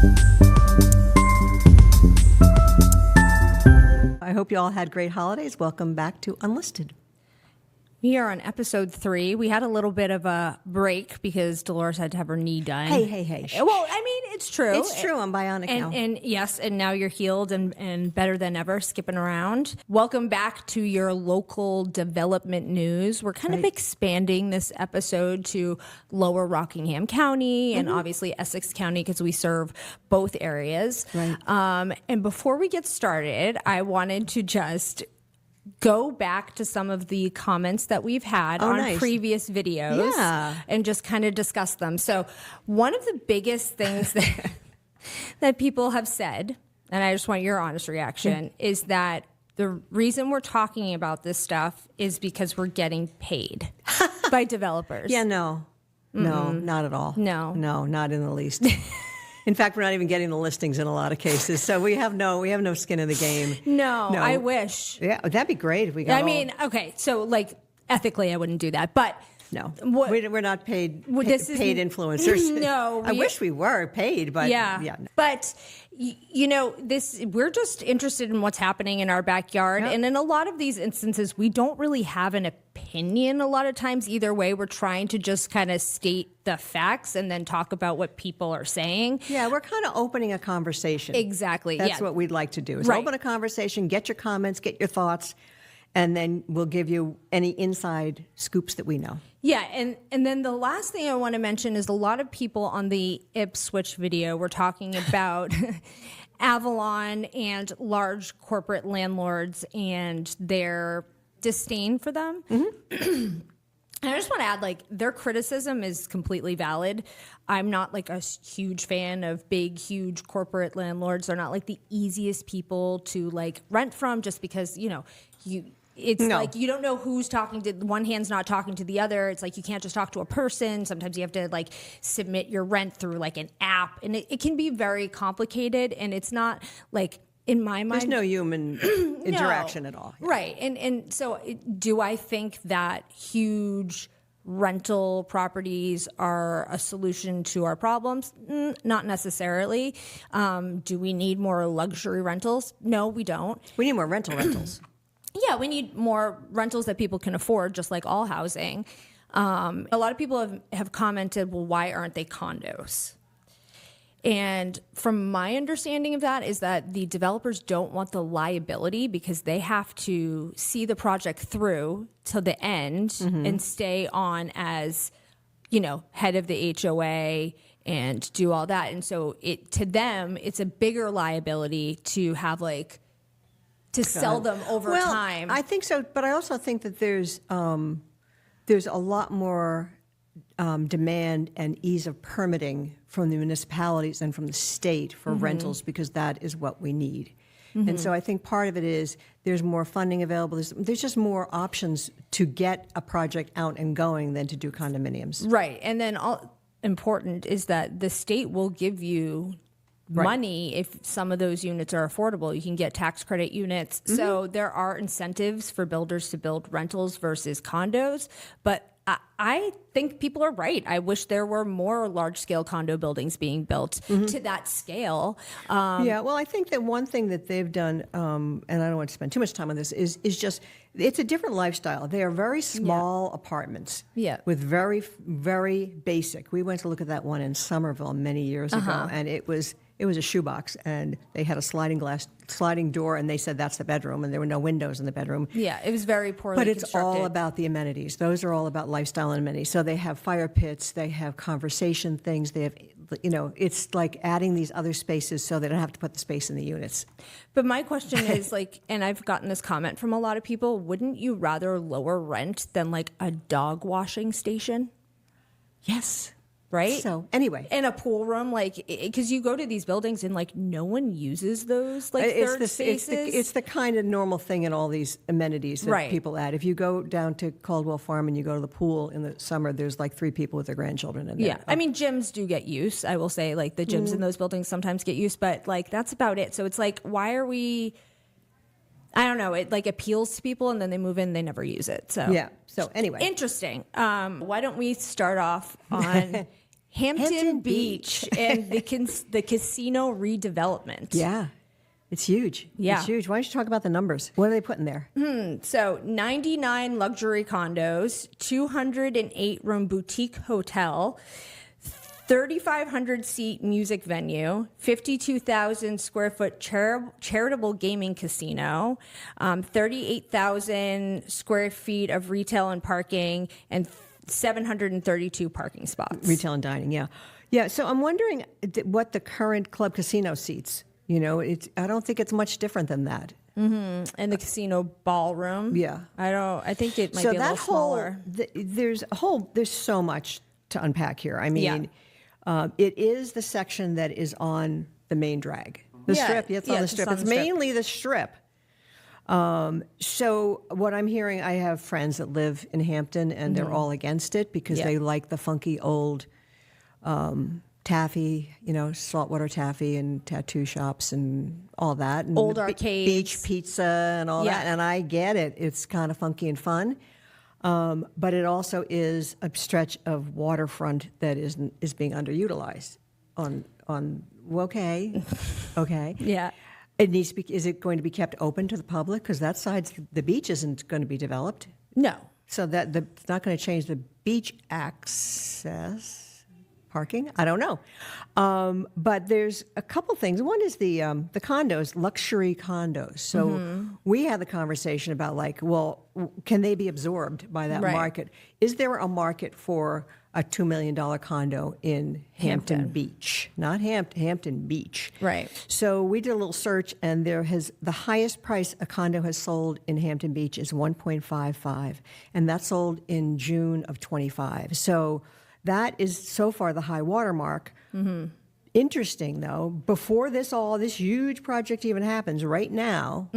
I hope you all had great holidays. Welcome back to Unlisted. We are on episode 3. We had a little bit of a break because Dolores had to have her knee done. Hey. Well, I mean, it's true. It's true. I'm bionic now. And yes, and now you're healed and better than ever, skipping around. Welcome back to your local development news. We're kind of expanding this episode to Lower Rockingham County and obviously Essex County because we serve both areas. Right. And before we get started, I wanted to just go back to some of the comments that we've had on previous videos and just kind of discuss them. So one of the biggest things that people have said, and I just want your honest reaction, is that the reason we're talking about this stuff is because we're getting paid by developers. Yeah, no, not at all. No, not in the least. In fact, we're not even getting the listings in a lot of cases, so we have no skin in the game. No, I wish. Yeah, that'd be great if we got. Okay, so like ethically, I wouldn't do that, but no, we're not paid influencers. No, I wish we were paid, but yeah. But we're just interested in what's happening in our backyard, and in a lot of these instances, we don't really have an opinion. A lot of times, either way, we're trying to just kind of state the facts and then talk about what people are saying. Yeah, we're kind of opening a conversation. Exactly. That's what we'd like to do. Is open a conversation, get your comments, get your thoughts, and then we'll give you any inside scoops that we know. Yeah, and then the last thing I want to mention is a lot of people on the Ipswich video were talking about Avalon and large corporate landlords and their disdain for them. Mm-hmm. And I just want to add, their criticism is completely valid. I'm not a huge fan of big, huge corporate landlords. They're not the easiest people to rent from just because, you don't know who's talking to, one hand's not talking to the other. It's you can't just talk to a person. Sometimes you have to submit your rent through an app, and it can be very complicated, and it's not in my mind. There's no human interaction at all. Yeah. Right. And so do I think that huge rental properties are a solution to our problems? Not necessarily. Do we need more luxury rentals? No, we don't. We need more rentals. Yeah, we need more rentals that people can afford, just like all housing. A lot of people have commented, well, why aren't they condos? And from my understanding of that is that the developers don't want the liability because they have to see the project through to the end and stay on as, head of the HOA and do all that. And so to them, it's a bigger liability to have to sell them over time. I think so, but I also think that there's a lot more demand and ease of permitting from the municipalities and from the state for rentals because that is what we need. And so I think part of it is there's more funding available. There's just more options to get a project out and going than to do condominiums. Right. And then important is that the state will give you money if some of those units are affordable. You can get tax credit units. So there are incentives for builders to build rentals versus condos. But I think people are right. I wish there were more large-scale condo buildings being built to that scale. I think that one thing that they've done, and I don't want to spend too much time on this, is just it's a different lifestyle. They are very small apartments with very, very basic. We went to look at that one in Somerville many years ago, and it was a shoebox, and they had a sliding door, and they said that's the bedroom, and there were no windows in the bedroom. Yeah, it was very poorly constructed. But it's all about the amenities. Those are all about lifestyle and amenities. So they have fire pits, they have conversation things, they have, it's like adding these other spaces so they don't have to put the space in the units. But my question is and I've gotten this comment from a lot of people, wouldn't you rather lower rent than a dog washing station? Yes. Right? So anyway. In a pool room, because you go to these buildings and no one uses those third spaces. It's the kind of normal thing in all these amenities that people add. If you go down to Caldwell Farm and you go to the pool in the summer, there's 3 people with their grandchildren in there. Yeah. I mean, gyms do get use. I will say the gyms in those buildings sometimes get use, but that's about it. So it's why are we... I don't know. It appeals to people, and then they move in, they never use it. So yeah. So anyway, interesting. Why don't we start off on Hampton Beach and the casino redevelopment. Yeah. It's huge. Yeah. It's huge. Why don't you talk about the numbers? What are they putting there? So 99 luxury condos, 208 room boutique hotel, 3,500 seat music venue, 52,000 square foot charitable gaming casino, 38,000 square feet of retail and parking, and 732 parking spots. Retail and dining, yeah. Yeah, so I'm wondering what the current club casino seats. I don't think it's much different than that. Mm-hmm. And the casino ballroom. Yeah. I think it might be a little smaller. There's so much to unpack here. I mean, it is the section that is on the main drag. The strip, it's on the strip. It's mainly the strip. So what I'm hearing, I have friends that live in Hampton, and they're all against it because they like the funky old taffy, saltwater taffy and tattoo shops and all that. And old arcades. Beach pizza and all that. And I get it. It's kind of funky and fun. But it also is a stretch of waterfront that is being underutilized okay. Yeah. It needs to be, is it going to be kept open to the public? Because that side, the beach isn't going to be developed. No. So it's not going to change the beach access. Parking? I don't know. But there's a couple things. One is the condos, luxury condos. So we had the conversation about can they be absorbed by that market? Is there a market for a $2 million condo in Hampton Beach? Not Hampton Beach. Right. So we did a little search, and the highest price a condo has sold in Hampton Beach is 1.55, and that sold in June of 25. So that is so far the high water mark. Interesting, though, before this huge project even happens, right now,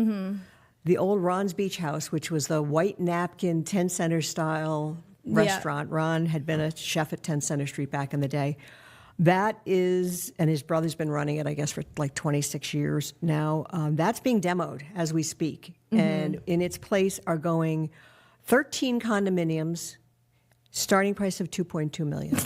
the old Ron's Beach House, which was the white napkin 10 Center style restaurant. Ron had been a chef at 10 Center Street back in the day. That is, and his brother's been running it, I guess, for like 26 years now. That's being demoed as we speak. And in its place are going 13 condominiums, starting price of $2.2 million.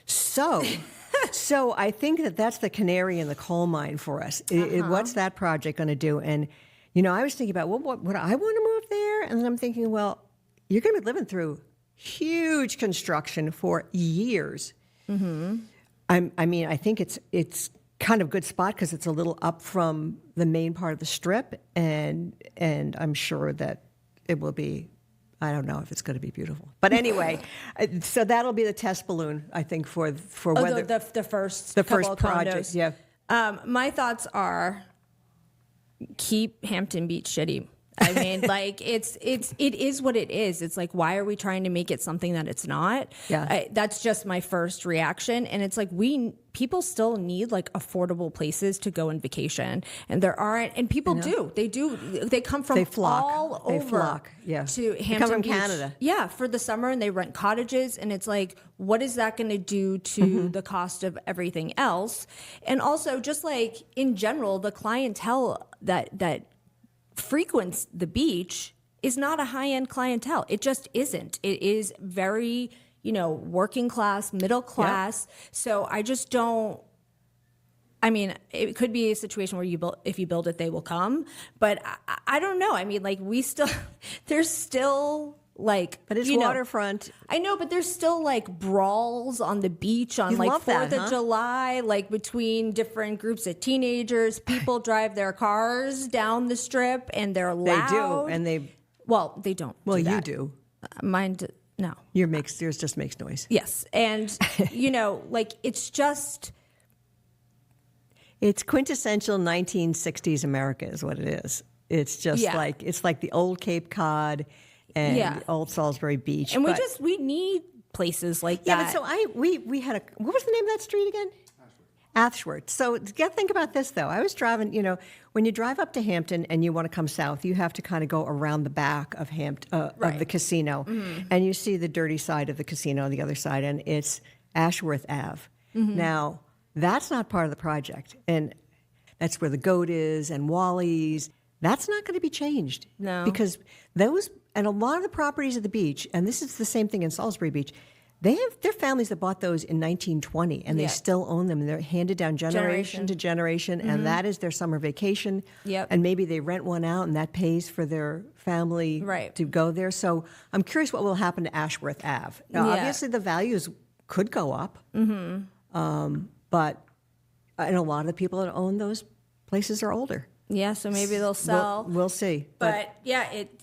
So I think that's the canary in the coal mine for us. What's that project going to do? And, I was thinking about, would I want to move there? And then I'm thinking, well, you're going to be living through huge construction for years. I think it's kind of a good spot because it's a little up from the main part of the strip, and I'm sure that it will be. I don't know if it's going to be beautiful, but anyway, so that'll be the test balloon, I think, for whether the first project. Condos. Yeah. My thoughts are keep Hampton Beach shitty. I mean, it is what it is. It's like, why are we trying to make it something that it's not? Yeah. That's just my first reaction. And it's like, people still need affordable places to go on vacation. And there aren't, and people do. They come from all over to Hampton They come from Beach. Canada. Yeah, for the summer, and they rent cottages. And it's like, what is that going to do to the cost of everything else? And also, just in general, the clientele that frequents the beach is not a high-end clientele. It just isn't. It is very, working class, middle class. Yeah. So I just don't. I mean, it could be a situation where if you build it, they will come. But I don't know. I mean, there's still. But it's waterfront. I know, but there's still brawls on the beach on 4th of July, between different groups of teenagers. People drive their cars down the strip and they're loud. They do, and they don't. Well, do that. you do. Mine, no. Yours just makes noise. Yes, and it's just. It's quintessential 1960s America, is what it is. It's just it's like the old Cape Cod. And old Salisbury Beach. And we need places like that. Yeah, but so we had what was the name of that street again? Ashworth. So think about this, though. I was driving, when you drive up to Hampton and you want to come south, you have to kind of go around the back of of the casino. And you see the dirty side of the casino on the other side, and it's Ashworth Ave. Now, that's not part of the project. And that's where the Goat is and Wally's. That's not going to be changed. No. Because and a lot of the properties at the beach, and this is the same thing in Salisbury Beach, They're families that bought those in 1920, and they still own them, and they're handed down generation to generation, and that is their summer vacation. Yep. And maybe they rent one out, and that pays for their family to go there. So I'm curious what will happen to Ashworth Ave. Now, obviously, the values could go up, but and a lot of the people that own those places are older. Yeah, so maybe they'll sell. We'll see. But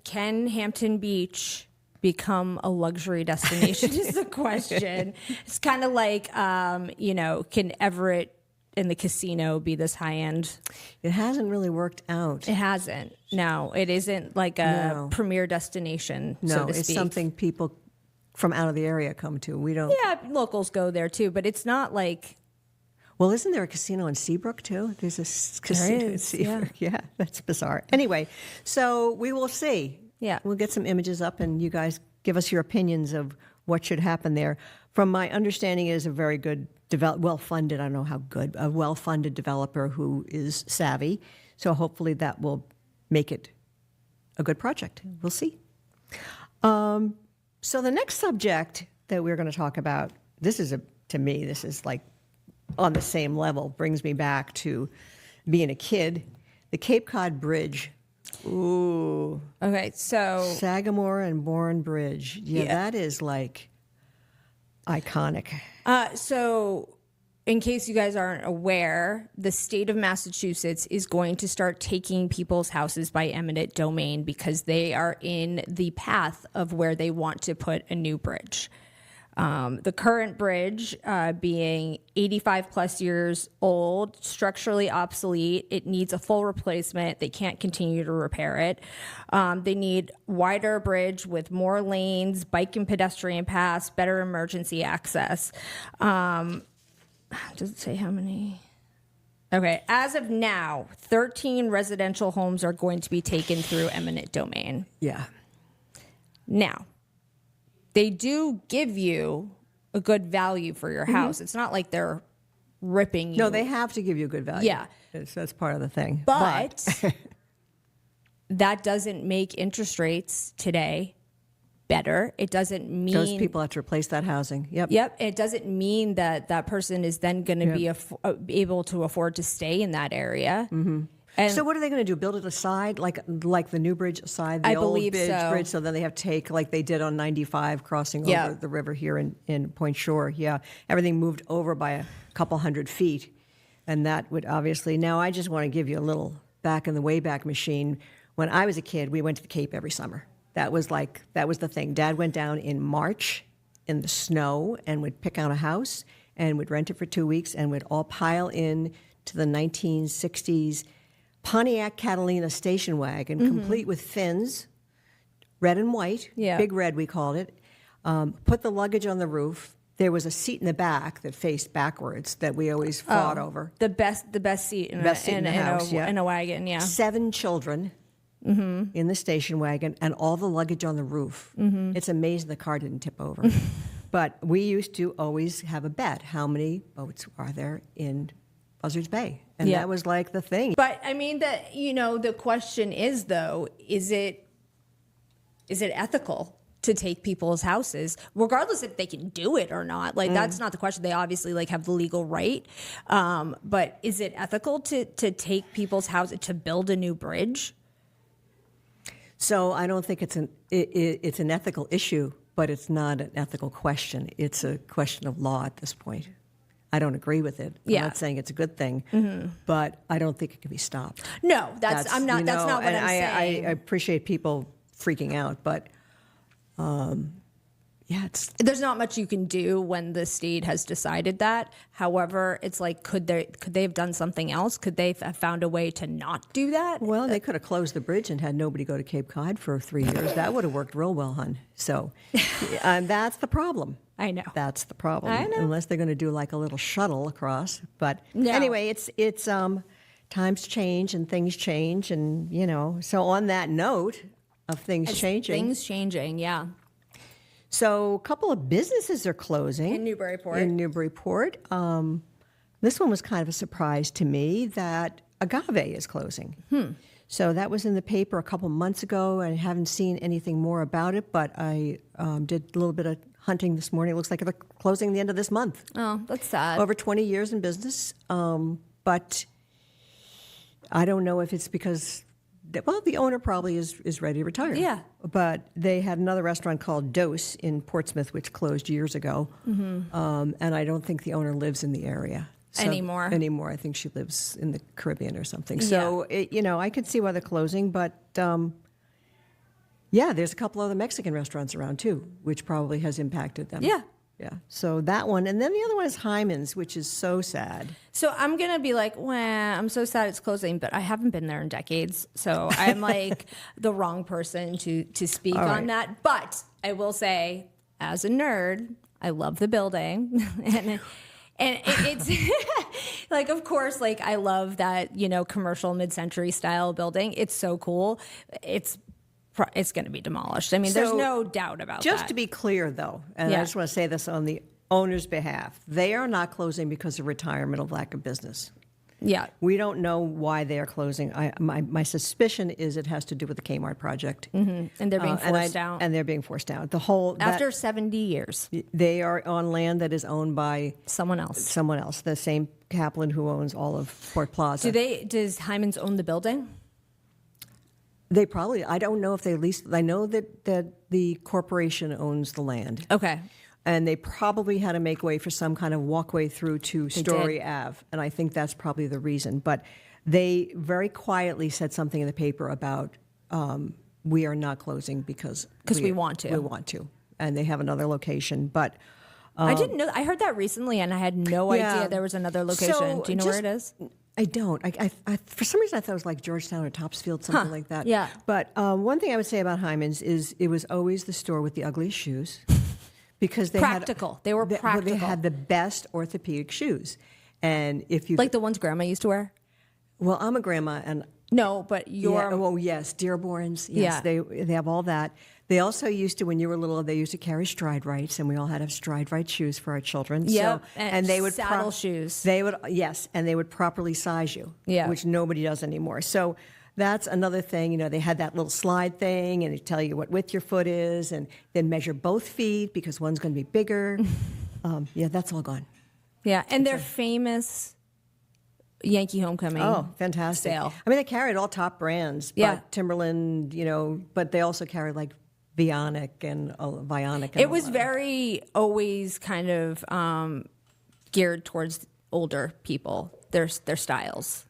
can Hampton Beach become a luxury destination is the question. It's kind of like, can Everett and the casino be this high end? It hasn't really worked out. It hasn't. No, it isn't like a premier destination, so to speak. It's something people from out of the area come to. We don't. Yeah, locals go there too, but it's not like. Well, isn't there a casino in Seabrook too? There's a casino in Seabrook. Yeah, that's bizarre. Anyway, so we will see. Yeah. We'll get some images up, and you guys give us your opinions of what should happen there. From my understanding, it is a very good, well-funded, I don't know how good, a well-funded developer who is savvy. So hopefully that will make it a good project. We'll see. So the next subject that we're going to talk about, to me, this is like on the same level, brings me back to being a kid, the Cape Cod Bridge. Ooh. Okay, so Sagamore and Bourne Bridge. Yeah, that is like iconic. So in case you guys aren't aware, the state of Massachusetts is going to start taking people's houses by eminent domain because they are in the path of where they want to put a new bridge. The current bridge being 85 plus years old, structurally obsolete, it needs a full replacement. They can't continue to repair it. They need wider bridge with more lanes, bike and pedestrian paths, better emergency access. Does it say how many? Okay, as of now, 13 residential homes are going to be taken through eminent domain. Yeah. Now, they do give you a good value for your house. It's not like they're ripping you. No, they have to give you a good value. Yeah. That's part of the thing. But that doesn't make interest rates today better. It doesn't mean... Those people have to replace that housing. Yep. Yep. It doesn't mean that that person is then going to be able to afford to stay in that area. Mm-hmm. And so what are they going to do? Build it aside, like the New Bridge aside, the old bridge? So then they have to take, like they did on 95, crossing over the river here in Point Shore. Yeah, everything moved over by a couple hundred feet, and that would obviously. Now I just want to give you a little back in the Wayback Machine. When I was a kid, we went to the Cape every summer. That was the thing. Dad went down in March in the snow and would pick out a house and would rent it for 2 weeks and would all pile in to the 1960s. Pontiac Catalina station wagon, complete with fins, red and white, big red we called it. Put the luggage on the roof. There was a seat in the back that faced backwards that we always fought over. The best seat in a wagon, yeah. 7 children in the station wagon and all the luggage on the roof. It's amazing the car didn't tip over. But we used to always have a bet. How many boats are there in Buzzards Bay? And that was like the thing. But I mean, the question is though, is it ethical to take people's houses, regardless if they can do it or not? Like that's not the question. They obviously like have the legal right. But is it ethical to take people's houses to build a new bridge? So I don't think it's an ethical issue, but it's not an ethical question. It's a question of law at this point. I don't agree with it. I'm not saying it's a good thing, but I don't think it can be stopped. No, that's not what I'm saying. I appreciate people freaking out, but there's not much you can do when the state has decided that. However, it's like, could they have done something else? Could they have found a way to not do that? Well, they could have closed the bridge and had nobody go to Cape Cod for 3 years. That would have worked real well, hon. So that's the problem. I know. That's the problem. I know. Unless they're going to do like a little shuttle across. But anyway, it's times change and things change, and so on that note of things changing, yeah. So a couple of businesses are closing in Newburyport. This one was kind of a surprise to me that Agave is closing. So that was in the paper a couple months ago. I haven't seen anything more about it, but I did a little bit of hunting this morning. It looks like they're closing the end of this month. Oh, that's sad. Over 20 years in business. But I don't know if it's because, the owner probably is ready to retire. Yeah. But they had another restaurant called Dose in Portsmouth, which closed years ago. And I don't think the owner lives in the area. Anymore. I think she lives in the Caribbean or something. So, I could see why they're closing, but there's a couple other Mexican restaurants around too, which probably has impacted them. Yeah. Yeah. So that one. And then the other one is Hyman's, which is so sad. So I'm going to be like, well, I'm so sad it's closing, but I haven't been there in decades. So I'm like the wrong person to speak on that. But I will say, as a nerd, I love the building. and it's like, of course, like I love that, commercial mid-century style building. It's so cool. It's going to be demolished. I mean, there's no doubt about that. Just to be clear, though, and I just want to say this on the owner's behalf, they are not closing because of retirement or lack of business. Yeah. We don't know why they are closing. My suspicion is it has to do with the Kmart project. Mm-hmm. And they're being forced out. And they're being forced out. After 70 years. They are on land that is owned by someone else. The same Kaplan who owns all of Port Plaza. Does Hyman's own the building? They probably, I don't know if they lease, I know that the corporation owns the land. Okay. And they probably had to make way for some kind of walkway through to Story Ave. And I think that's probably the reason. But they very quietly said something in the paper about we are not closing because we want to. We want to. And they have another location. But I didn't know. I heard that recently and I had no idea there was another location. So do you know where it is? I don't. I for some reason, I thought it was like Georgetown or Topsfield, something like that. Yeah. But one thing I would say about Hyman's is it was always the store with the ugliest shoes. Because they were practical. They had the best orthopedic shoes. And if you... Like the ones Grandma used to wear? Well, I'm a grandma and... No, but yes, Dearborns. Yes, they have all that. They also used to, when you were little, they used to carry stride rights, and we all had to have stride right shoes for our children. Yeah, so, and they would saddle shoes. They would, yes, and they would properly size you, which nobody does anymore. So that's another thing. They had that little slide thing, and they tell you what width your foot is, and then measure both feet because one's going to be bigger. That's all gone. Yeah, and they're famous Yankee Homecoming. Oh, fantastic. Sale. I mean, they carried all top brands, but Timberland, but they also carried like Vionic and Vionic. It was very always kind of geared towards older people, their styles.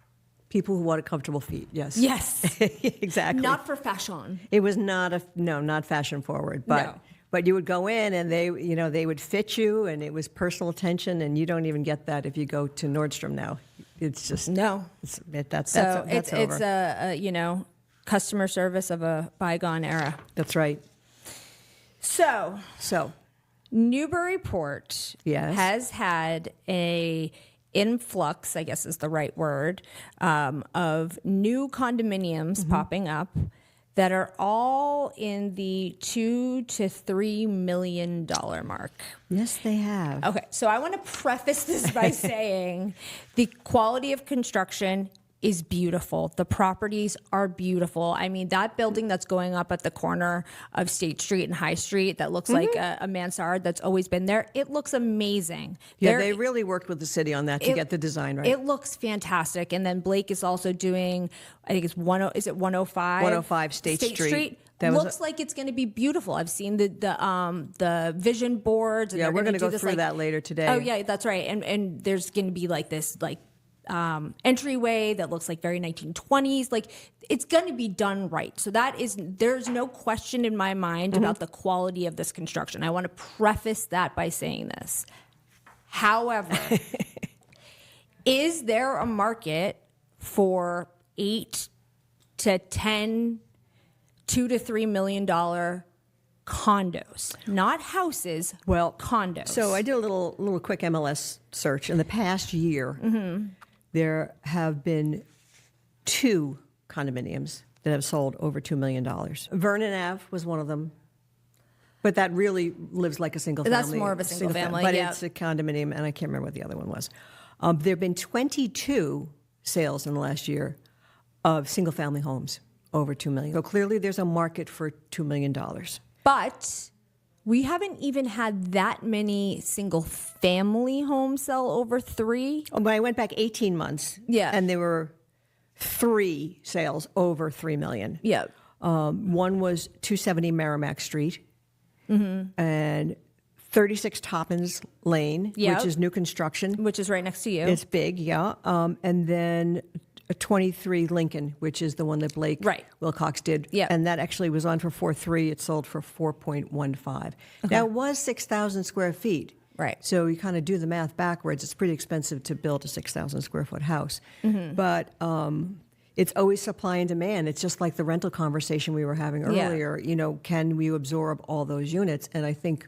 People who wanted comfortable feet, yes. Yes. Exactly. Not for fashion. It was not fashion forward, but you would go in and they would fit you and it was personal attention and you don't even get that if you go to Nordstrom now. It's just that's over. It's a customer service of a bygone era. That's right. So Newburyport has had a influx, I guess is the right word, of new condominiums popping up that are all in the $2 to $3 million mark. Yes, they have. Okay, so I want to preface this by saying the quality of construction is beautiful. The properties are beautiful. I mean, that building that's going up at the corner of State Street and High Street that looks like a mansard that's always been there, it looks amazing. Yeah, they really worked with the city on that to get the design right. It looks fantastic. And then Blake is also doing, I think it's 105? 105 State Street. Looks like it's going to be beautiful. I've seen the vision boards. And we're going to go through that later today. Oh, yeah, that's right. And there's going to be like this entryway that looks like very 1920s. Like it's going to be done right. So there's no question in my mind about the quality of this construction. I want to preface that by saying this. However, is there a market for 8 to 10, $2 to $3 million condos, not houses, condos? So I did a little quick MLS search. In the past year, there have been 2 condominiums that have sold over $2 million. Vernon Ave was one of them, but that really lives like a single family. That's more of a single family, but it's a condominium, and I can't remember what the other one was. There have been 22 sales in the last year of single family homes over $2 million. So clearly there's a market for $2 million. But we haven't even had that many single family homes sell over 3. Oh, but I went back 18 months. Yeah. And there were 3 sales over $3 million. Yeah. One was 270 Merrimack Street and 36 Toppins Lane, Yep. which is new construction. Which is right next to you. It's big, yeah. And then a 23 Lincoln, which is the one that Blake Wilcox did. Yep. And that actually was on for 4.3. It sold for 4.15. Now, it was 6,000 square feet. Right. So you kind of do the math backwards. It's pretty expensive to build a 6,000 square foot house. But it's always supply and demand. It's just like the rental conversation we were having earlier. You know, can we absorb all those units? And I think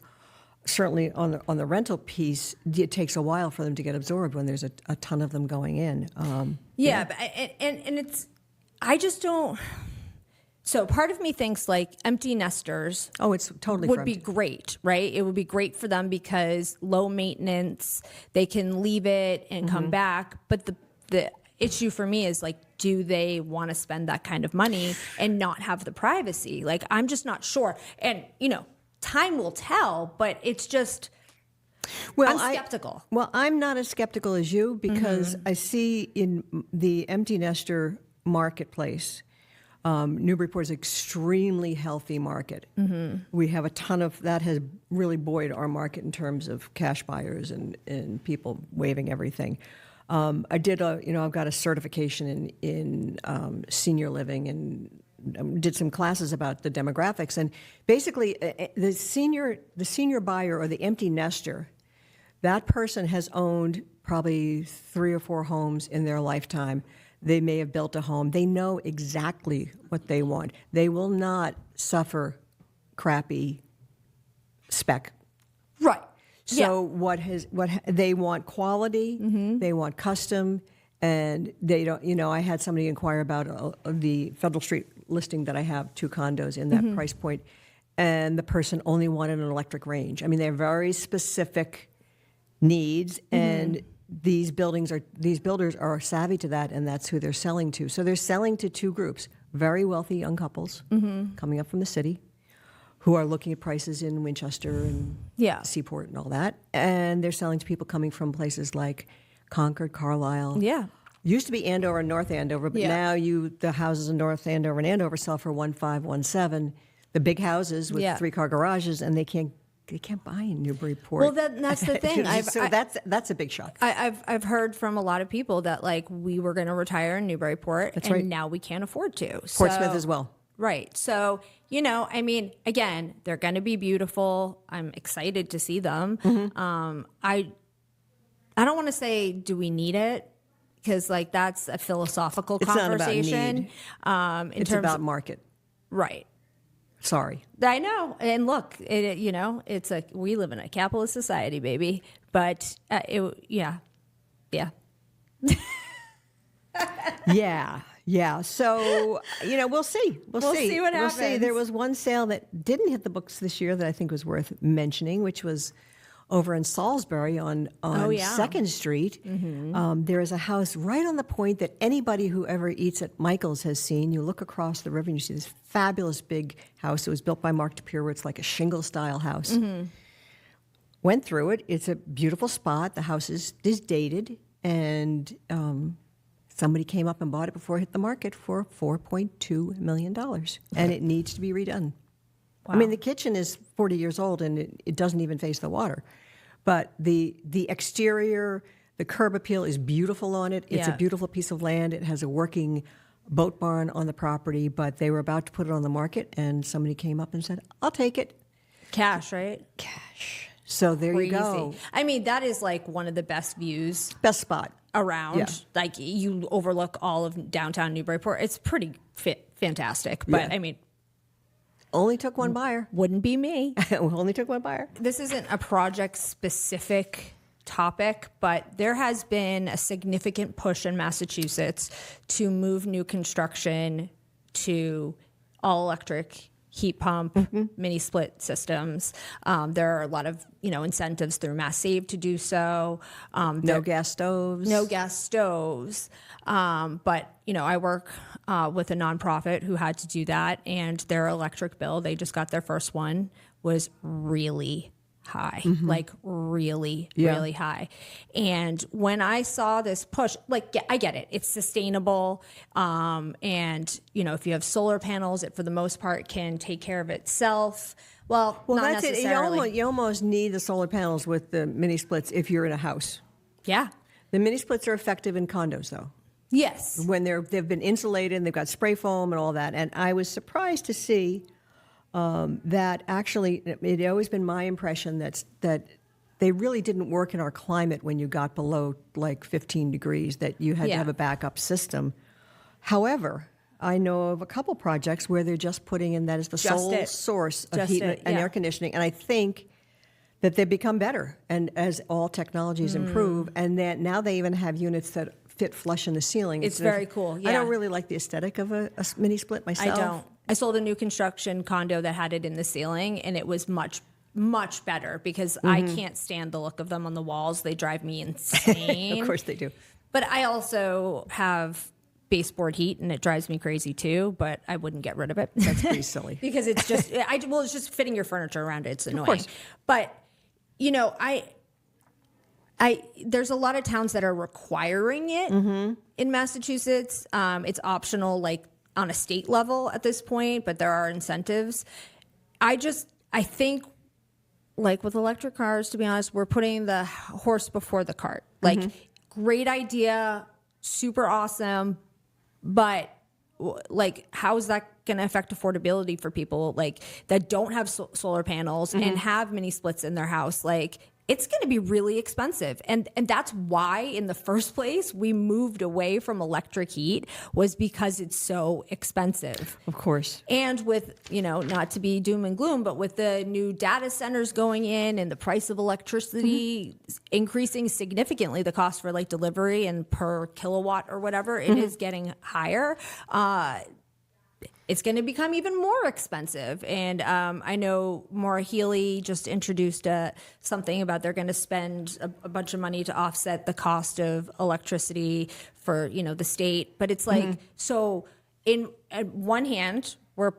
certainly on the rental piece, it takes a while for them to get absorbed when there's a ton of them going in. But, and it's, I just don't. So part of me thinks like empty nesters. Oh, it's totally would be great, right? It would be great for them because low maintenance, they can leave it and come back. But the issue for me is like, do they want to spend that kind of money and not have the privacy? Like, I'm just not sure. And, you know, time will tell, but it's just, I'm skeptical. I'm not as skeptical as you because I see in the empty nester marketplace, Newburyport is an extremely healthy market. We have a ton of that has really buoyed our market in terms of cash buyers and people waiving everything. I did I've got a certification in senior living and did some classes about the demographics. And basically, the senior buyer or the empty nester, that person has owned probably 3 or 4 homes in their lifetime. They may have built a home. They know exactly what they want. They will not suffer crappy spec. Right. So they want quality, they want custom, and they don't. You know, I had somebody inquire about the Federal Street listing that I have 2 condos in that price point, and the person only wanted an electric range. I mean, they're very specific needs, and these builders are savvy to that, and that's who they're selling to. So they're selling to 2 groups: very wealthy young couples coming up from the city, who are looking at prices in Winchester and Seaport and all that. And they're selling to people coming from places like Concord, Carlisle. Yeah. Used to be Andover and North Andover, but now the houses in North Andover and Andover sell for 1.5, 1.7. The big houses with 3-car garages, and they can't buy in Newburyport. Well, that's the thing. That's a big shock. I've heard from a lot of people that like we were going to retire in Newburyport, and now we can't afford to. Portsmouth as well. Right. So, you know, I mean, again, they're going to be beautiful. I'm excited to see them. I don't want to say, do we need it? Because like that's a philosophical conversation. It's not about need. It's about market. Right. Sorry. I know. And look, we live in a capitalist society, baby. But yeah. Yeah. So, we'll see. We'll see what happens. We'll see. There was one sale that didn't hit the books this year that I think was worth mentioning, which was over in Salisbury on 2nd Street. There is a house right on the point that anybody who ever eats at Michael's has seen. You look across the river and you see this fabulous big house. It was built by Mark DePere, where it's like a shingle-style house. Went through it. It's a beautiful spot. The house is dated, and somebody came up and bought it before it hit the market for $4.2 million, and it needs to be redone. Wow. I mean, the kitchen is 40 years old, and it doesn't even face the water. But the exterior, the curb appeal is beautiful on it. It's a beautiful piece of land. It has a working boat barn on the property, but they were about to put it on the market, and somebody came up and said, I'll take it. Cash, right? Cash. So there you go. I mean, that is like one of the best views. Best spot. Around. Yeah. Like you overlook all of downtown Newburyport. It's pretty fantastic. But I mean, only took one buyer. Wouldn't be me. Only took one buyer. This isn't a project specific topic, but there has been a significant push in Massachusetts to move new construction to all electric heat pump, mini split systems. There are a lot of incentives through Mass Save to do so. No gas stoves. No gas stoves. But I work with a nonprofit who had to do that, and their electric bill, they just got their first one, was really high, like really, really high. And when I saw this push, like, I get it. It's sustainable. And, if you have solar panels, it for the most part can take care of itself. Well, not that's necessarily. it. You almost need the solar panels with the mini splits if you're in a house. Yeah. The mini splits are effective in condos, though. Yes. When they've been insulated and they've got spray foam and all that. And I was surprised to see that actually, it had always been my impression that they really didn't work in our climate when you got below like 15 degrees, that you had to have a backup system. However, I know of a couple projects where they're just putting in that as the sole source of heat and air conditioning. And I think that they've become better, and as all technologies improve, and that now they even have units that fit flush in the ceiling. It's very cool. Yeah. I don't really like the aesthetic of a mini split myself. I don't. I sold a new construction condo that had it in the ceiling, and it was much, much better because I can't stand the look of them on the walls. They drive me insane. Of course they do. But I also have baseboard heat, and it drives me crazy too, but I wouldn't get rid of it. That's pretty silly. Because it's just, it's just fitting your furniture around it. It's annoying. Of course. But, there's a lot of towns that are requiring it in Massachusetts. It's optional, like on a state level at this point, but there are incentives. I think, like with electric cars, to be honest, we're putting the horse before the cart. Like, great idea, super awesome, but like, how is that going to affect affordability for people like that don't have solar panels and have mini splits in their house? Like, it's going to be really expensive. And that's why in the first place we moved away from electric heat, was because it's so expensive. Of course. And with, not to be doom and gloom, but with the new data centers going in and the price of electricity increasing significantly, the cost for like delivery and per kilowatt or whatever, it is getting higher. It's going to become even more expensive. And I know Maura Healey just introduced something about they're going to spend a bunch of money to offset the cost of electricity for, the state. But it's like, so at one hand, we're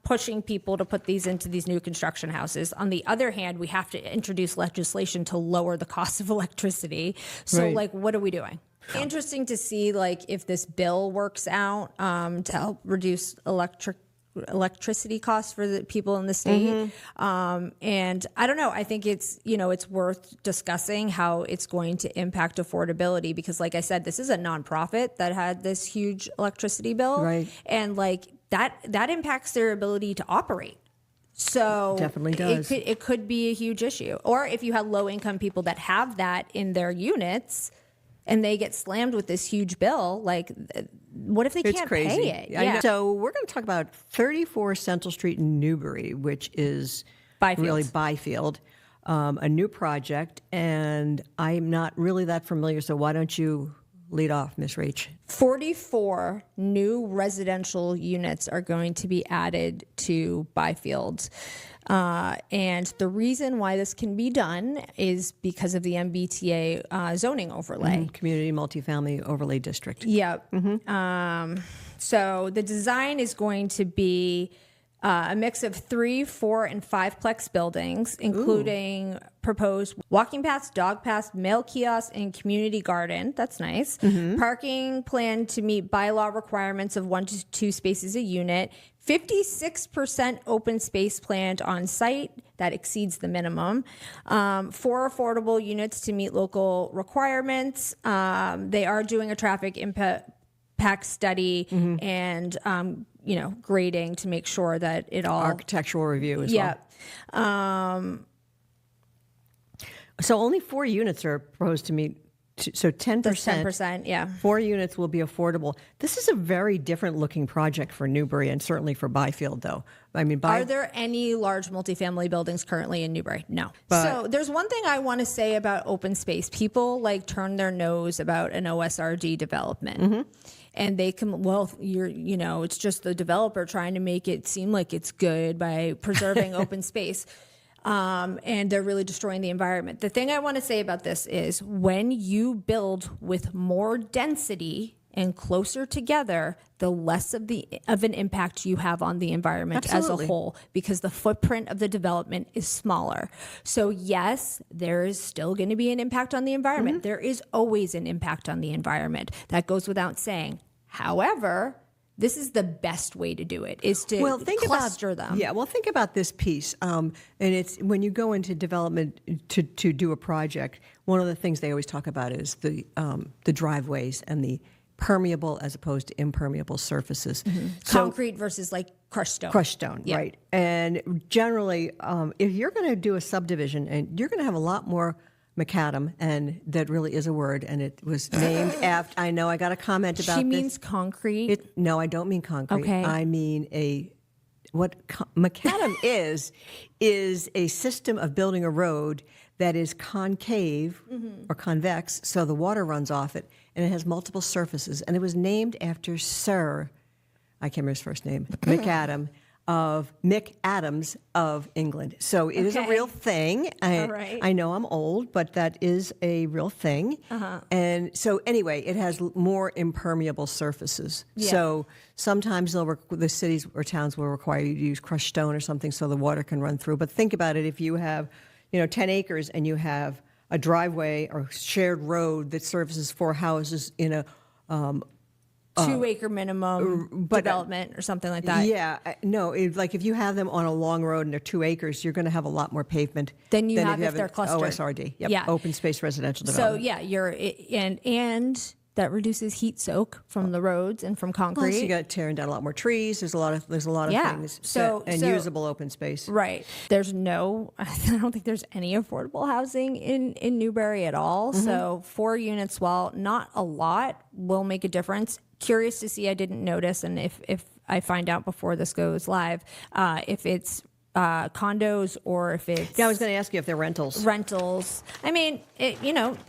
pushing people to put these into these new construction houses. On the other hand, we have to introduce legislation to lower the cost of electricity. So like, what are we doing? Interesting to see, like, if this bill works out to help reduce electricity costs for the people in the state. And I don't know. I think it's, it's worth discussing how it's going to impact affordability, because, like I said, this is a nonprofit that had this huge electricity bill. Right. And like that impacts their ability to operate. So definitely does. It could be a huge issue. Or if you have low income people that have that in their units, and they get slammed with this huge bill, like, what if they can't pay it? Yeah. So we're going to talk about 34 Central Street in Newbury, which is really Byfield, a new project. And I'm not really that familiar, so why don't you lead off, Ms. Rach? 44 new residential units are going to be added to Byfield. And the reason why this can be done is because of the MBTA zoning overlay. Community Multifamily Overlay District. Yep. So the design is going to be a mix of 3, 4, and 5-plex buildings, including proposed walking paths, dog paths, mail kiosks, and community garden. That's nice. Parking planned to meet bylaw requirements of 1 to 2 spaces a unit. 56% open space planned on site. That exceeds the minimum. 4 affordable units to meet local requirements. They are doing a traffic impact study and grading to make sure that it all... Architectural review as well. So only 4 units are proposed to meet, so 10%. 10%, yeah. 4 units will be affordable. This is a very different looking project for Newbury and certainly for Byfield, though. I mean, are there any large multifamily buildings currently in Newbury? No. So there's one thing I want to say about open space. People turn their nose about an OSRD development. And they can, it's just the developer trying to make it seem like it's good by preserving open space. And they're really destroying the environment. The thing I want to say about this is when you build with more density and closer together, the less of an impact you have on the environment Absolutely. as a whole, because the footprint of the development is smaller. So yes, there is still going to be an impact on the environment. There is always an impact on the environment. That goes without saying. However, this is the best way to do it, is to cluster them. Yeah, well, think about this piece. And it's when you go into development to do a project, one of the things they always talk about is the driveways and the permeable as opposed to impermeable surfaces. So, Concrete versus like crushed stone. crushed stone, right. And generally, if you're going to do a subdivision, and you're going to have a lot more macadam, and that really is a word, and it was named after, I know I got a comment about this. She means concrete. No, I don't mean concrete. Okay. I mean macadam is a system of building a road that is concave or convex, so the water runs off it, and it has multiple surfaces. And it was named after Sir, I can't remember his first name, Mick Adams of England. So it is a real thing. I know I'm old, but that is a real thing. And so anyway, it has more impermeable surfaces. Yeah. So sometimes the cities or towns will require you to use crushed stone or something so the water can run through. But think about it, if you have 10 acres and you have a driveway or shared road that services 4 houses in a 2-acre minimum development or something like that. Yeah, no, like if you have them on a long road and they're 2 acres, you're going to have a lot more pavement Than you have if an they're clustered. OSRD, yep, Yeah. open space residential So development. yeah, and that reduces heat soak from the roads and from concrete. Plus, you got tearing down a lot more trees. There's a lot of things. So usable open space. Right. I don't think there's any affordable housing in Newbury at all. So 4 units, while not a lot, will make a difference. Curious to see, I didn't notice, and if I find out before this goes live, if it's condos or if it's... Yeah, I was going to ask you if they're rentals. Rentals. I mean,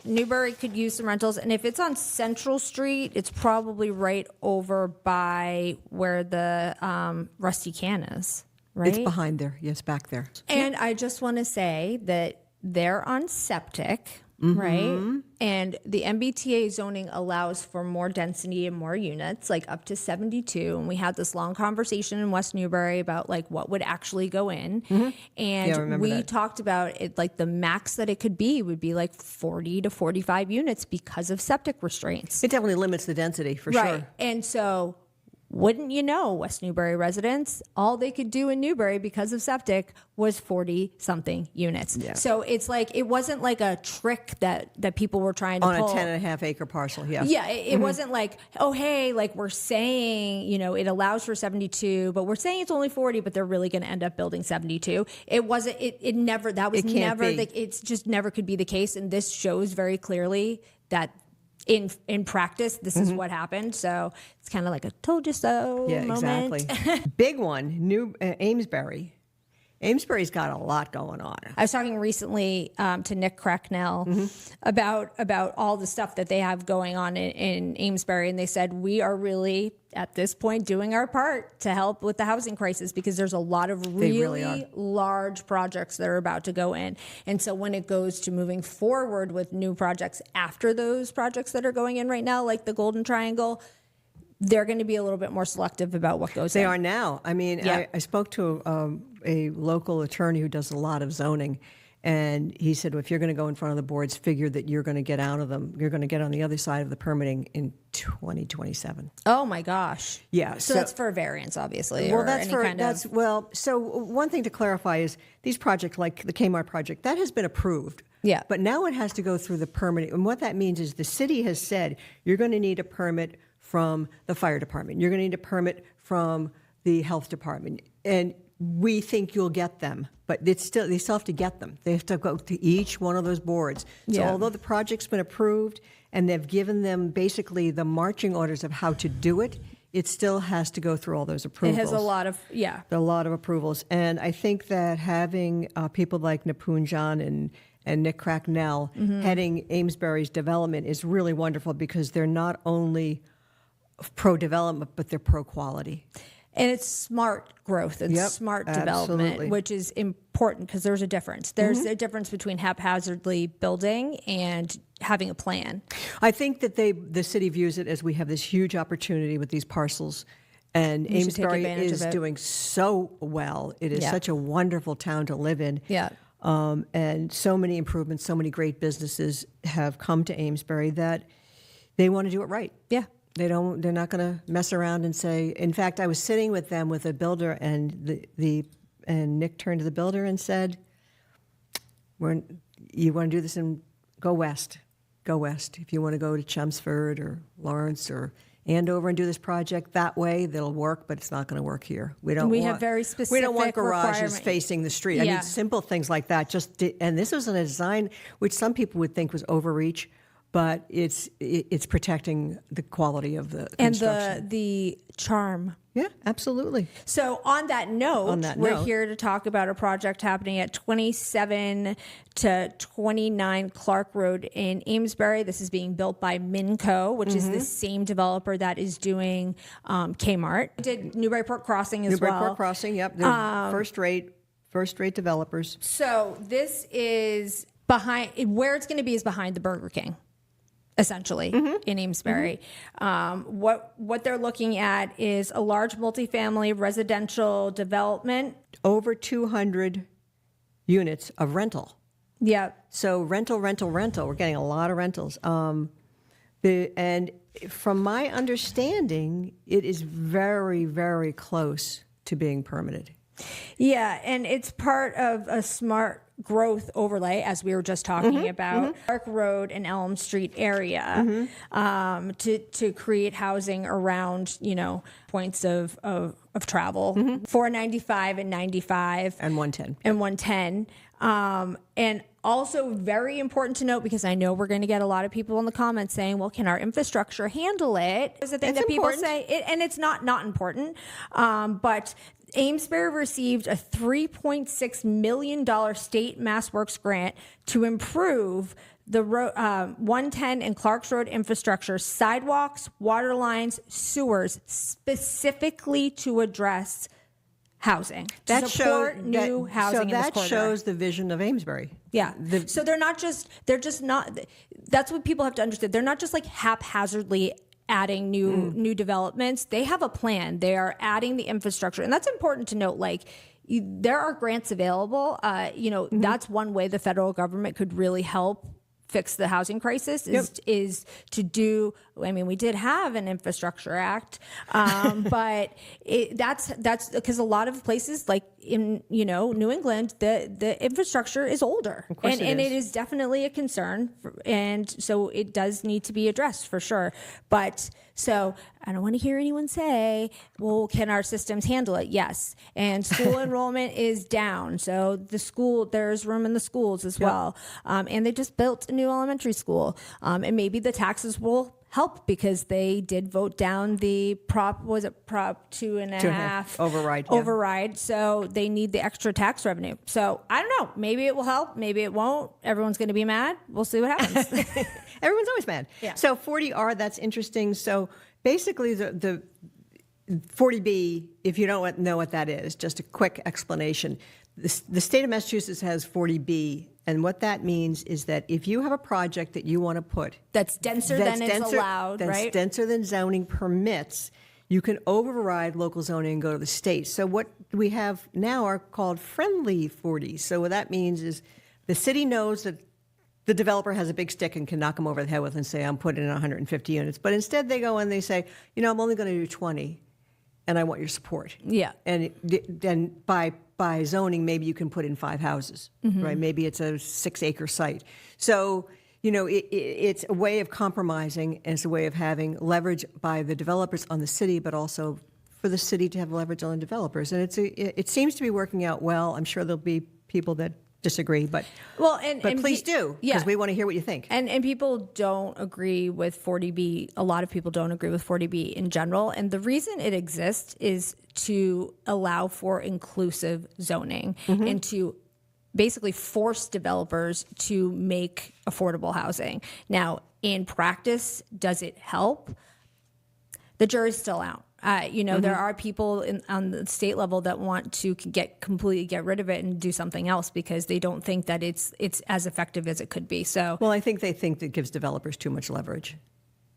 Newbury could use some rentals. And if it's on Central Street, it's probably right over by where the Rusty Can is, right? It's behind there. Yes, back there. And I just want to say that they're on septic, right? And the MBTA zoning allows for more density and more units, like up to 72. And we had this long conversation in West Newbury about like what would actually go in. And we talked about it, like the max that it could be would be like 40 to 45 units because of septic restraints. It definitely limits the density for sure. And so, wouldn't you know, West Newbury residents, all they could do in Newbury because of septic was 40-something units. Yeah. So it's like, it wasn't like a trick that people were trying to pull. On a 10.5-acre parcel, yeah. Yeah, it wasn't like, oh, hey, like we're saying, it allows for 72, but we're saying it's only 40, but they're really going to end up building 72. It wasn't, it never, that was never, it's just never could be the case. And this shows very clearly that in practice, this is what happened. So it's kind of like a told you so moment. Exactly. Big one, Amesbury. Amesbury's got a lot going on. I was talking recently to Nick Cracknell about all the stuff that they have going on in Amesbury, and they said we are really at this point doing our part to help with the housing crisis because there's a lot of really large projects that are about to go in. And so when it goes to moving forward with new projects after those projects that are going in right now, like the Golden Triangle, they're going to be a little bit more selective about what goes in. They are now. I mean, I spoke to a local attorney who does a lot of zoning, and he said, well, if you're going to go in front of the boards, figure that you're going to get out of them. You're going to get on the other side of the permitting in 2027. Oh my gosh. Yeah. So that's for a variance, obviously. Well, or so one thing to clarify is these projects, like the Kmart project, that has been approved. Yeah. But now it has to go through the permitting. And what that means is the city has said you're going to need a permit from the fire department. You're going to need a permit from the health department. And we think you'll get them, but they still have to get them. They have to go to each one of those boards. So although the project's been approved and they've given them basically the marching orders of how to do it, it still has to go through all those approvals. It has a lot of approvals. And I think that having people like Napoonjan and Nick Cracknell heading Amesbury's development is really wonderful because they're not only pro-development, but they're pro-quality. And it's smart growth and smart development, absolutely. which is important because there's a difference. There's a difference between haphazardly building and having a plan. I think that the city views it as we have this huge opportunity with these parcels, and Amesbury is doing so well. It is such a wonderful town to live in. Yeah. And so many improvements, so many great businesses have come to Amesbury that they want to do it right. Yeah. They're not going to mess around and say. In fact, I was sitting with them with a builder, and and Nick turned to the builder and said, "You want to do this and go west. Go west. If you want to go to Chelmsford or Lawrence or Andover and do this project that way, that'll work. But it's not going to work here. We have very specific. We don't want garages facing the street. I mean, simple things like that. And this was a design which some people would think was overreach. But it's protecting the quality of the construction. And the charm. Yeah, absolutely. So on that note, we're here to talk about a project happening at 27 to 29 Clark Road in Amesbury. This is being built by Minco, which is the same developer that is doing Kmart. We did Newburyport Crossing as well. Newburyport Crossing, yep. They're first-rate developers. So this is where it's going to be is behind the Burger King. Essentially, in Amesbury. What they're looking at is a large multifamily residential development. Over 200 units of rental. Yeah. So rental. We're getting a lot of rentals. And from my understanding, it is very, very close to being permitted. Yeah, and it's part of a smart growth overlay, as we were just talking about, Park Road and Elm Street area, to create housing around, points of travel, 495 and 95. And 110. And 110. And also very important to note, because I know we're going to get a lot of people in the comments saying, well, can our infrastructure handle it? There's a thing that people say, and it's not important, but Amesbury received a $3.6 million state Mass Works grant to improve the 110 and Clark's Road infrastructure, sidewalks, water lines, sewers, specifically to address housing. That shows new housing in this corridor. So that shows the vision of Amesbury. Yeah. So they're just not, that's what people have to understand. They're not just like haphazardly adding new developments. They have a plan. They are adding the infrastructure. And that's important to note. Like, there are grants available. That's one way the federal government could really help fix the housing crisis is to do. I mean, we did have an infrastructure act, but that's because a lot of places like in New England, the infrastructure is older, and it is definitely a concern, and so it does need to be addressed for sure. But so I don't want to hear anyone say, well, can our systems handle it? Yes. And school enrollment is down. So there's room in the schools as well. And they just built a new elementary school. And maybe the taxes will help because they did vote down the Prop 2.5 override. So they need the extra tax revenue. So I don't know. Maybe it will help. Maybe it won't. Everyone's going to be mad. We'll see what happens. Everyone's always mad. Yeah. So 40R, that's interesting. So basically the 40B, if you don't know what that is, just a quick explanation. The state of Massachusetts has 40B, and what that means is that if you have a project that you want to put that's denser than is allowed, right? That's denser than zoning permits, you can override local zoning and go to the state. So what we have now are called friendly 40s. So what that means is the city knows that the developer has a big stick and can knock them over the head with and say, I'm putting in 150 units. But instead they go and they say, I'm only going to do 20, and I want your support. Yeah. And then by zoning, maybe you can put in 5 houses, right? Maybe it's a 6-acre site. So, it's a way of compromising, and it's a way of having leverage by the developers on the city, but also for the city to have leverage on the developers. And it seems to be working out well. I'm sure there'll be people that disagree, but please do, because we want to hear what you think. And people don't agree with 40B. A lot of people don't agree with 40B in general. And the reason it exists is to allow for inclusive zoning and to basically force developers to make affordable housing. Now, in practice, does it help? The jury's still out. There are people on the state level that want to completely get rid of it and do something else because they don't think that it's as effective as it could be. So, well, I think they think that gives developers too much leverage.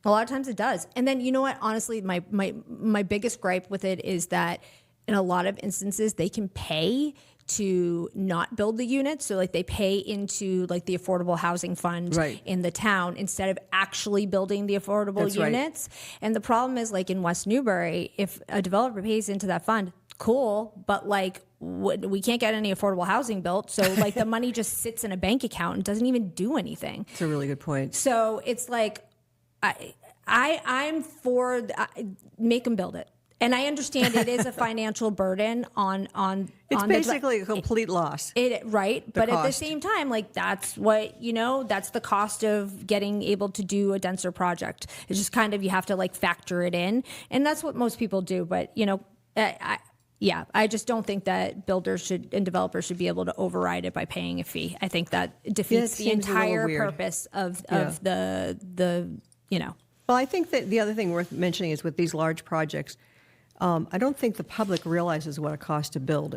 A lot of times it does. And then, you know what, honestly, my biggest gripe with it is that in a lot of instances, they can pay to not build the units. So like they pay into like the affordable housing fund in the town instead of actually building the affordable units. Right. And the problem is like in West Newbury, if a developer pays into that fund, cool, but like we can't get any affordable housing built. So like the money just sits in a bank account and doesn't even do anything. It's a really good point. So it's like, I'm for make them build it. And I understand it is a financial burden on it's basically a complete loss. But at the same time, like that's what, that's the cost of getting able to do a denser project. It's just kind of, you have to like factor it in. And that's what most people do. But, I just don't think that builders and developers should be able to override it by paying a fee. I think that defeats the entire purpose of the. Well, I think that the other thing worth mentioning is with these large projects, I don't think the public realizes what it costs to build.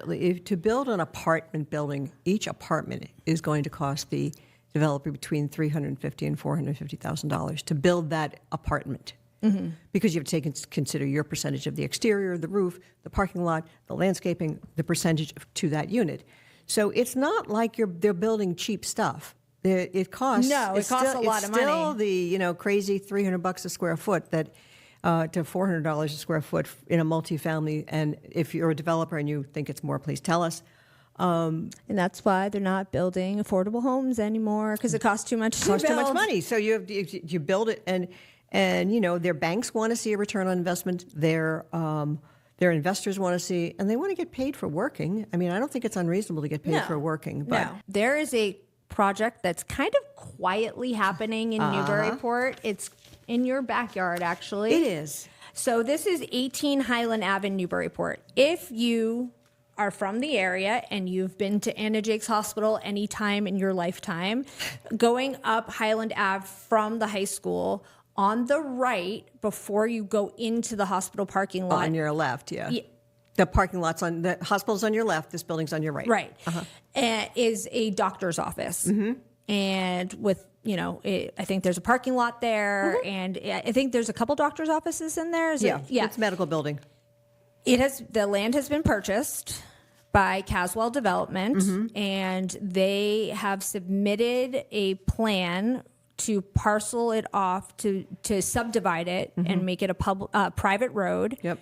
To build an apartment building, each apartment is going to cost the developer between $350,000 and $450,000 to build that apartment. Mm-hmm. Because you have to consider your percentage of the exterior, the roof, the parking lot, the landscaping, the percentage to that unit. So it's not like they're building cheap stuff. It costs. No, it costs a lot of money. It's still the crazy $300 a square foot to $400 a square foot in a multifamily. And if you're a developer and you think it's more, please tell us. And that's why they're not building affordable homes anymore because it costs too much. Too much money. So you build it, and their banks want to see a return on investment. Their investors want to see, and they want to get paid for working. I mean, I don't think it's unreasonable to get paid for working. But there is a project that's kind of quietly happening in Newburyport. It's in your backyard, actually. It is. So this is 18 Highland Ave in Newburyport. If you are from the area and you've been to Anna Jake's Hospital any time in your lifetime, going up Highland Ave from the high school, on the right before you go into the hospital parking lot. On your left, yeah. The parking lot's on, the hospital's on your left, this building's on your right. Right. Is a doctor's office. Mm-hmm. And with, I think there's a parking lot there, mm-hmm. and I think there's a couple doctor's offices in there. It's a medical building. The land has been purchased by Caswell Development, mm-hmm. and they have submitted a plan to parcel it off, to subdivide it, mm-hmm. and make it a private road. Yep.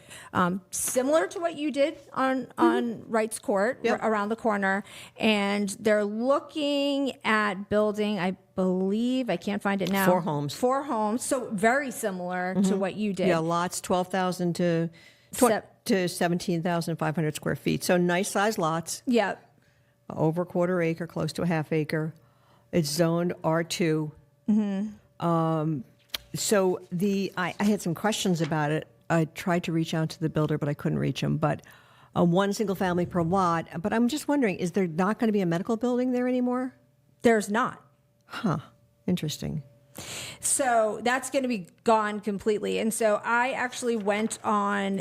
Similar to what you did on Wrights Court, around the corner. And they're looking at building, I believe, I can't find it now. 4 homes. 4 homes. So very similar to what you did. Yeah, lots 12,000 to 17,500 square feet. So nice sized lots. Yeah. Over a quarter acre, close to a half acre. It's zoned R2. Mm-hmm. So I had some questions about it. I tried to reach out to the builder, but I couldn't reach him. But 1 single family per lot. But I'm just wondering, is there not going to be a medical building there anymore? There's not. Huh. Interesting. So that's going to be gone completely. And so I actually went on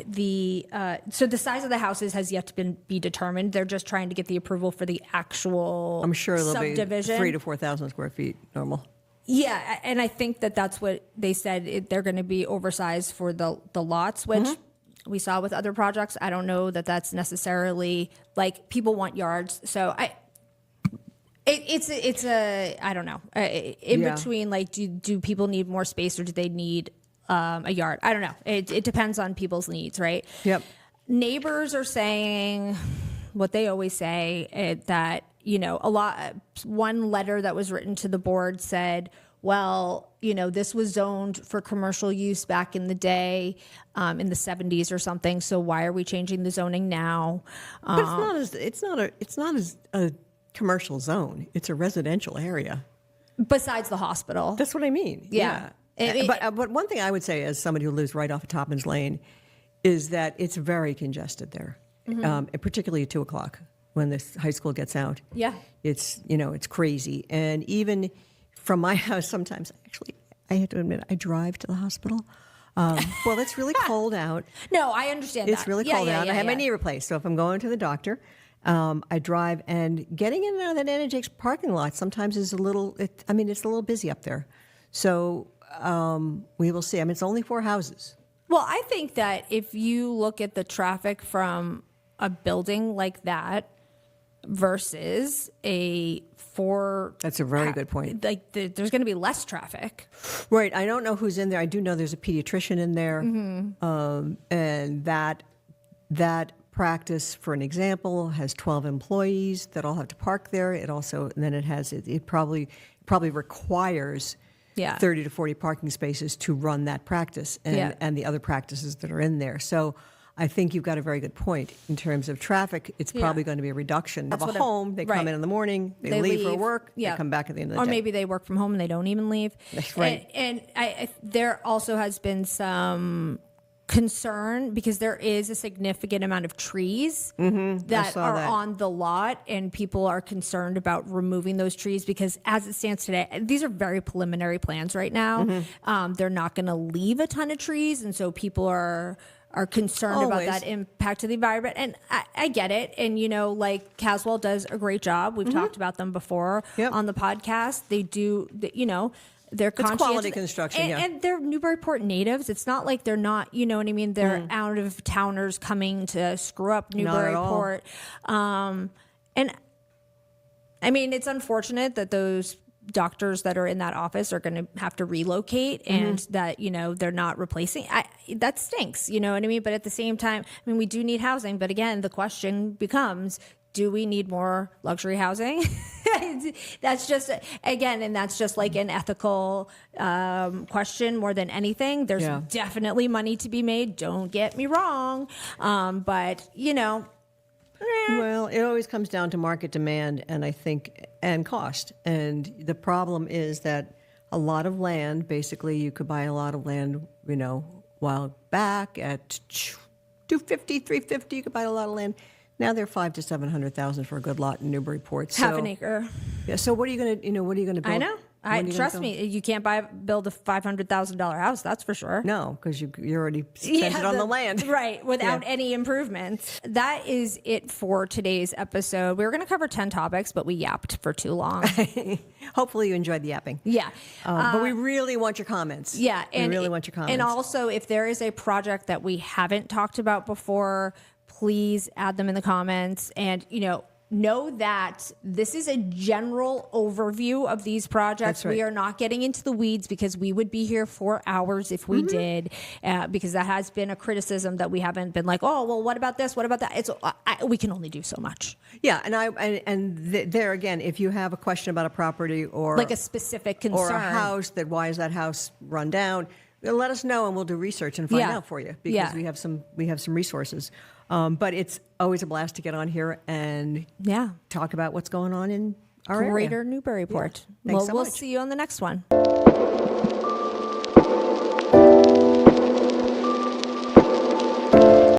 so the size of the houses has yet to be determined. They're just trying to get the approval for the actual I'm sure they'll subdivision. Be 3,000 to 4,000 square feet normal. Yeah, and I think that's what they said. They're going to be oversized for the lots, which mm-hmm. we saw with other projects. I don't know that that's necessarily, like, people want yards. So it's I don't know. Between, like, do people need more space or do they need a yard? I don't know. It depends on people's needs, right? Yep. Neighbors are saying what they always say, that, one letter that was written to the board said, well, this was zoned for commercial use back in the day, in the 70s or something. So why are we changing the zoning now? But it's not a commercial zone. It's a residential area. Besides the hospital. That's what I mean. Yeah. But one thing I would say, as somebody who lives right off of Toppins Lane, is that it's very congested there, mm-hmm. And particularly at 2:00 when the high school gets out. Yeah. It's crazy. And even from my house, sometimes, actually, I have to admit, I drive to the hospital. Well, it's really cold out. No, I understand It's that. really cold out. I have my knee replaced. So if I'm going to the doctor, I drive, and getting in and out of that Anna Jake's parking lot sometimes is it's a little busy up there. So we will see. I mean, it's only 4 houses. Well, I think that if you look at the traffic from a building like that versus That's a very good point. Like there's going to be less traffic. Right. I don't know who's in there. I do know there's a pediatrician in there. And that practice, for an example, has 12 employees that all have to park there. It also, and then it probably requires 30 to 40 parking spaces to run that practice and the other practices that are in there. So I think you've got a very good point. In terms of traffic, it's probably going to be a reduction of a home. They come in the morning, they leave for work, they come back at the end of the day. Or maybe they work from home and they don't even leave. Right. And there also has been some concern because there is a significant amount of trees that are on the lot, and people are concerned about removing those trees because as it stands today, these are very preliminary plans right now. They're not going to leave a ton of trees, and so people are concerned about that impact to the environment. And I get it. And, like Caswell does a great job. We've talked about them before on the podcast. They do, they're conscientious. It's quality construction, and they're Newburyport natives. It's not like they're not, you know what I mean? They're out of towners coming to screw up Newburyport. And I mean, it's unfortunate that those doctors that are in that office are going to have to relocate and that, they're not replacing. That stinks, you know what I mean? But at the same time, I mean, we do need housing. But again, the question becomes, do we need more luxury housing? That's just, again, and that's just like an ethical question more than anything. There's definitely money to be made. Don't get me wrong. But, Well, it always comes down to market demand and cost. And the problem is that a lot of land, basically you could buy a lot of land, while back at $250, $350, you could buy a lot of land. Now they're $500,000 to $700,000 for a good lot in Newburyport. Half an acre. Yeah. So what are you going to build? I know. Trust me, you can't build a $500,000 house. That's for sure. No, because you already spent it on the land, right? Without any improvements. That is it for today's episode. We were going to cover 10 topics, but we yapped for too long. Hopefully, you enjoyed the yapping. Yeah, but we really want your comments. Yeah, we really want your comments. And also, if there is a project that we haven't talked about before, please add them in the comments. And know that this is a general overview of these projects. That's right. We are not getting into the weeds because we would be here for hours if we did, because that has been a criticism that we haven't been like, oh, well, what about this? What about that? We can only do so much. Yeah. And there again, if you have a question about a property or like a specific concern or a house, why is that house run down? Let us know and we'll do research and find out for you because we have some resources. But it's always a blast to get on here and talk about what's going on in our Greater Newburyport. Thanks so much. We'll see you on the next one.